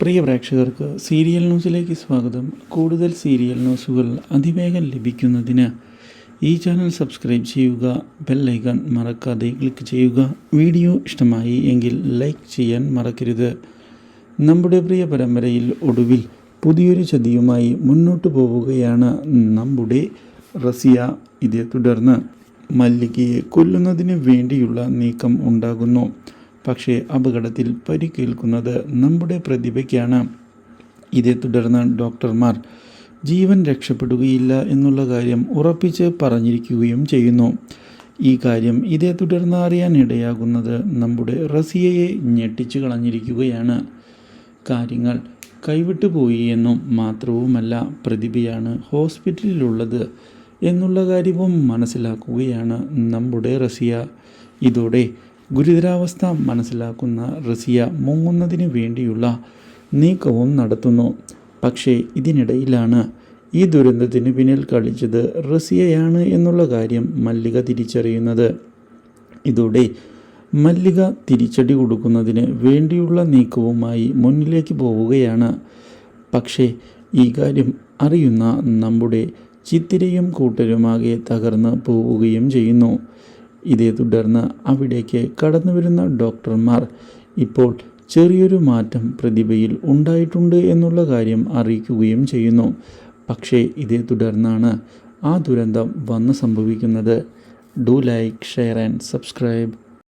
പ്രിയ പ്രേക്ഷകർക്ക് സീരിയൽ ന്യൂസിലേക്ക് സ്വാഗതം. കൂടുതൽ സീരിയൽ ന്യൂസുകൾ അതിവേഗം ലഭിക്കുന്നതിന് ഈ ചാനൽ സബ്സ്ക്രൈബ് ചെയ്യുക, ബെൽ ഐക്കൺ മറക്കാതെ ക്ലിക്ക് ചെയ്യുക. വീഡിയോ ഇഷ്ടമായി എങ്കിൽ ലൈക്ക് ചെയ്യാൻ മറക്കരുത്. നമ്മുടെ പ്രിയ പരമ്പരയിൽ ഒടുവിൽ പുതിയൊരു ചതിയുമായി മുന്നോട്ട് പോവുകയാണ് നമ്മുടെ റസിയ. ഇതേ തുടർന്ന് മല്ലികയെ കൊല്ലുന്നതിന് വേണ്ടിയുള്ള നീക്കം ഉണ്ടാകുന്നു. പക്ഷേ അപകടത്തിൽ പരിക്കേൽക്കുന്നത് നമ്മുടെ പ്രതിഭയ്ക്കാണ്. ഇതേ തുടർന്ന് ഡോക്ടർമാർ ജീവൻ രക്ഷപ്പെടുകയില്ല എന്നുള്ള കാര്യം ഉറപ്പിച്ച് പറഞ്ഞിരിക്കുകയും ചെയ്യുന്നു. ഈ കാര്യം ഇതേ തുടർന്ന് അറിയാനിടയാകുന്നത് നമ്മുടെ റസിയയെ ഞെട്ടിച്ചു കളഞ്ഞിരിക്കുകയാണ്. കാര്യങ്ങൾ കൈവിട്ടു പോയി എന്നും മാത്രവുമല്ല, പ്രതിഭയാണ് ഹോസ്പിറ്റലിലുള്ളത് എന്നുള്ള കാര്യവും മനസ്സിലാക്കുകയാണ് നമ്മുടെ റസിയ. ഇതോടെ ഗുരുതരാവസ്ഥ മനസ്സിലാക്കുന്ന റസിയ മുങ്ങുന്നതിന് വേണ്ടിയുള്ള നീക്കവും നടത്തുന്നു. പക്ഷേ ഇതിനിടയിലാണ് ഈ ദുരന്തത്തിന് പിന്നിൽ കളിച്ചത് റസിയയാണ് എന്നുള്ള കാര്യം മല്ലിക തിരിച്ചറിയുന്നത്. ഇതോടെ മല്ലിക തിരിച്ചടി കൊടുക്കുന്നതിന് വേണ്ടിയുള്ള നീക്കവുമായി മുന്നിലേക്ക് പോവുകയാണ്. പക്ഷേ ഈ കാര്യം അറിയുന്ന നമ്മുടെ ചിത്തിരയും കൂട്ടരുമാകെ തകർന്ന് പോവുകയും ചെയ്യുന്നു. ഇതേ തുടർന്ന് അവിടേക്ക് കടന്നു വരുന്ന ഡോക്ടർമാർ ഇപ്പോൾ ചെറിയൊരു മാറ്റം പ്രതിഭയിൽ ഉണ്ടായിട്ടുണ്ട് എന്നുള്ള കാര്യം അറിയിക്കുകയും ചെയ്യുന്നു. പക്ഷേ ഇതേ തുടർന്നാണ് ആ ദുരന്തം വന്ന് സംഭവിക്കുന്നത്. Do like, share and subscribe.